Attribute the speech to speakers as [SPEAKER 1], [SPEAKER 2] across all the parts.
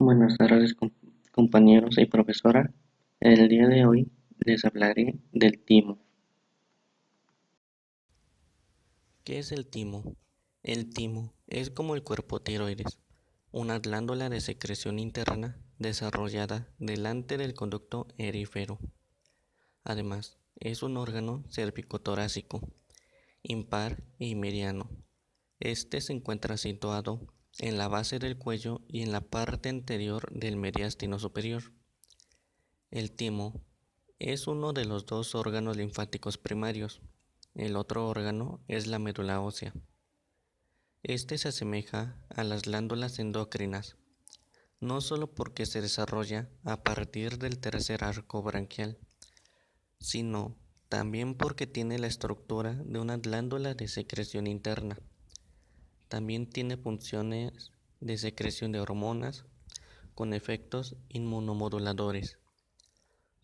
[SPEAKER 1] Buenas tardes, compañeros y profesora. El día de hoy les hablaré del timo.
[SPEAKER 2] ¿Qué es el timo? El timo es como el cuerpo tiroides, una glándula de secreción interna desarrollada delante del conducto erífero. Además, es un órgano cervicotorácico, impar y mediano. Este se encuentra situado en la base del cuello y en la parte anterior del mediastino superior. El timo es uno de los dos órganos linfáticos primarios. El otro órgano es la médula ósea. Este se asemeja a las glándulas endocrinas, no solo porque se desarrolla a partir del tercer arco branquial, sino también porque tiene la estructura de una glándula de secreción interna. También tiene funciones de secreción de hormonas con efectos inmunomoduladores.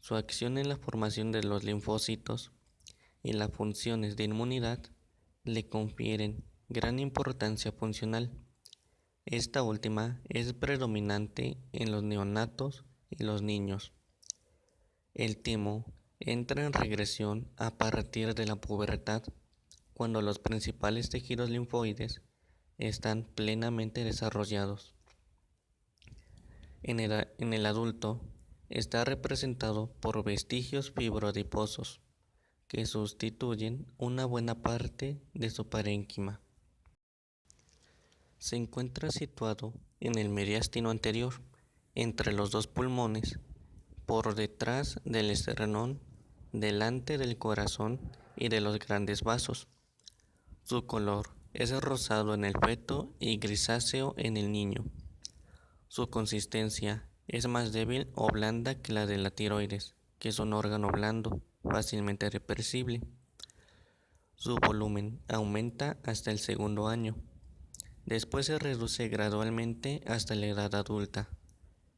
[SPEAKER 2] Su acción en la formación de los linfocitos y las funciones de inmunidad le confieren gran importancia funcional. Esta última es predominante en los neonatos y los niños. El timo entra en regresión a partir de la pubertad, cuando los principales tejidos linfoides están plenamente desarrollados. En el adulto está representado por vestigios fibrodiposos que sustituyen una buena parte de su parénquima. Se encuentra situado en el mediastino anterior, entre los dos pulmones, por detrás del esternón, delante del corazón y de los grandes vasos. Su color es rosado en el feto y grisáceo en el niño. Su consistencia es más débil o blanda que la de la tiroides, que es un órgano blando, fácilmente reversible. Su volumen aumenta hasta el segundo año. Después se reduce gradualmente hasta la edad adulta.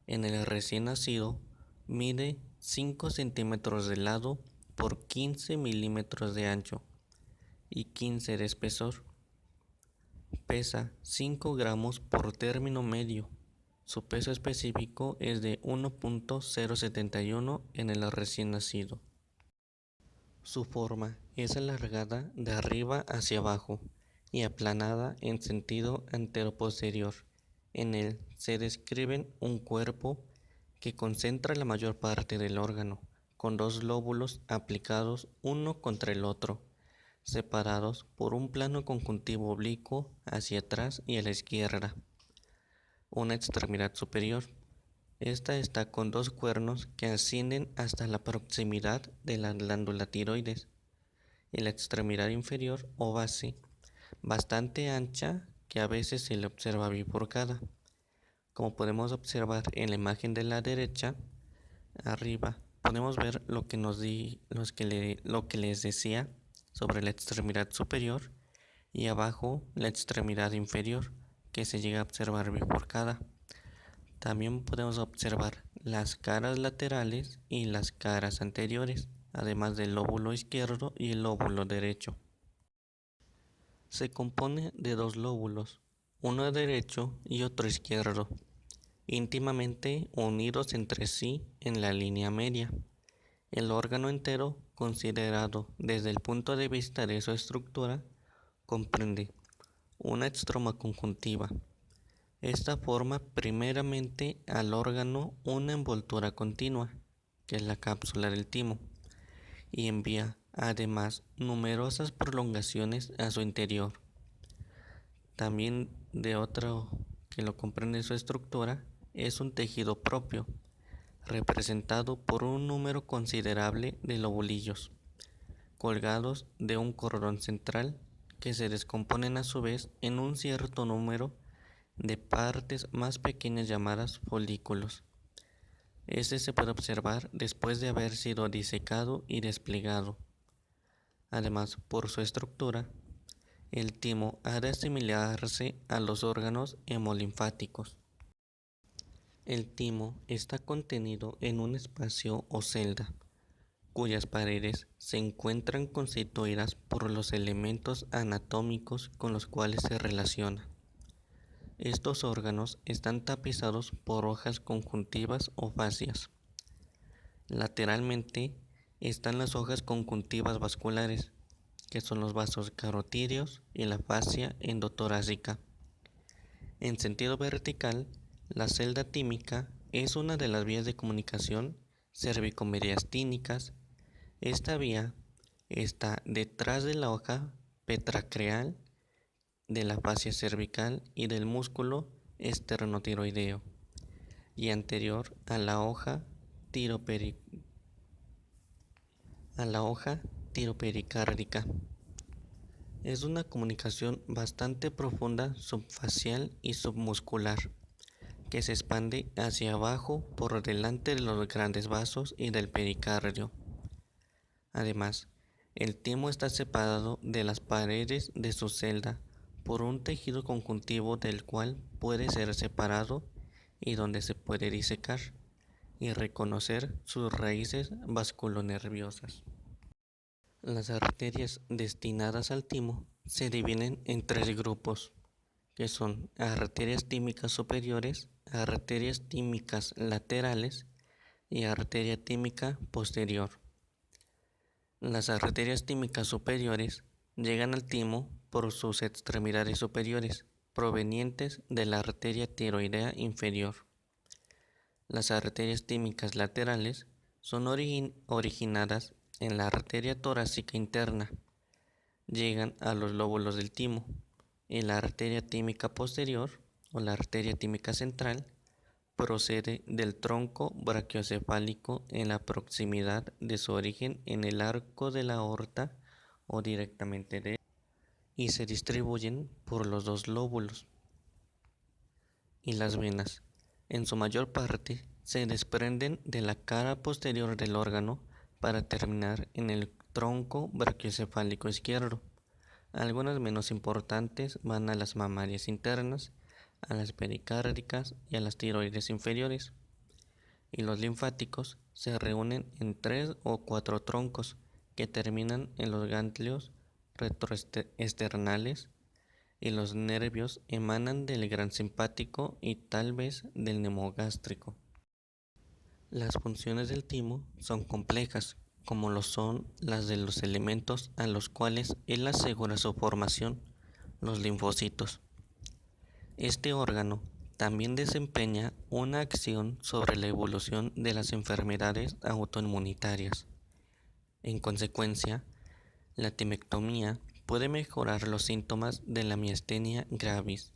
[SPEAKER 2] En el recién nacido, mide 5 centímetros de lado por 15 milímetros de ancho y 15 de espesor. Pesa 5 gramos por término medio. Su peso específico es de 1,071 en el recién nacido. Su forma es alargada de arriba hacia abajo y aplanada en sentido anteroposterior. En él se describen un cuerpo que concentra la mayor parte del órgano, con dos lóbulos aplicados uno contra el otro, separados por un plano conjuntivo oblicuo hacia atrás y a la izquierda. Una extremidad superior. Esta está con dos cuernos que ascienden hasta la proximidad de la glándula tiroides, y la extremidad inferior o base, bastante ancha, que a veces se le observa bifurcada. Como podemos observar en la imagen de la derecha, arriba, podemos ver lo que les decía sobre la extremidad superior, y abajo la extremidad inferior, que se llega a observar bifurcada. También podemos observar las caras laterales y las caras anteriores, además del lóbulo izquierdo y el lóbulo derecho. Se compone de dos lóbulos, uno derecho y otro izquierdo, íntimamente unidos entre sí en la línea media. El órgano entero, considerado desde el punto de vista de su estructura, comprende una estroma conjuntiva. Esta forma primeramente al órgano una envoltura continua, que es la cápsula del timo, y envía además numerosas prolongaciones a su interior. También de otro que lo comprende en su estructura es un tejido propio, representado por un número considerable de lobulillos, colgados de un cordón central, que se descomponen a su vez en un cierto número de partes más pequeñas llamadas folículos. Este se puede observar después de haber sido disecado y desplegado. Además, por su estructura, el timo ha de asimilarse a los órganos hemolinfáticos. El timo está contenido en un espacio o celda, cuyas paredes se encuentran constituidas por los elementos anatómicos con los cuales se relaciona. Estos órganos están tapizados por hojas conjuntivas o fascias. Lateralmente están las hojas conjuntivas vasculares, que son los vasos carotídeos y la fascia endotorácica. En sentido vertical, la celda tímica es una de las vías de comunicación cervicomediastínicas. Esta vía está detrás de la hoja petracreal, de la fascia cervical y del músculo esternotiroideo, y anterior a la hoja tiropericárdica. Es una comunicación bastante profunda subfacial y submuscular, que se expande hacia abajo por delante de los grandes vasos y del pericardio. Además, el timo está separado de las paredes de su celda por un tejido conjuntivo del cual puede ser separado y donde se puede disecar y reconocer sus raíces vasculonerviosas. Las arterias destinadas al timo se dividen en tres grupos, que son arterias tímicas superiores, arterias tímicas laterales y arteria tímica posterior. Las arterias tímicas superiores llegan al timo por sus extremidades superiores, provenientes de la arteria tiroidea inferior. Las arterias tímicas laterales son originadas en la arteria torácica interna, llegan a los lóbulos del timo, y la arteria tímica posterior o la arteria tímica central procede del tronco brachiocefálico en la proximidad de su origen en el arco de la aorta o directamente de él, y se distribuyen por los dos lóbulos. Y las venas, en su mayor parte, se desprenden de la cara posterior del órgano para terminar en el tronco brachiocefálico izquierdo. Algunas menos importantes van a las mamarias internas, a las pericárdicas y a las tiroides inferiores. Y los linfáticos se reúnen en 3 o 4 troncos que terminan en los ganglios retroesternales, y los nervios emanan del gran simpático y tal vez del nemogástrico. Las funciones del timo son complejas, como lo son las de los elementos a los cuales él asegura su formación, los linfocitos. Este órgano también desempeña una acción sobre la evolución de las enfermedades autoinmunitarias. En consecuencia, la timectomía puede mejorar los síntomas de la miastenia gravis,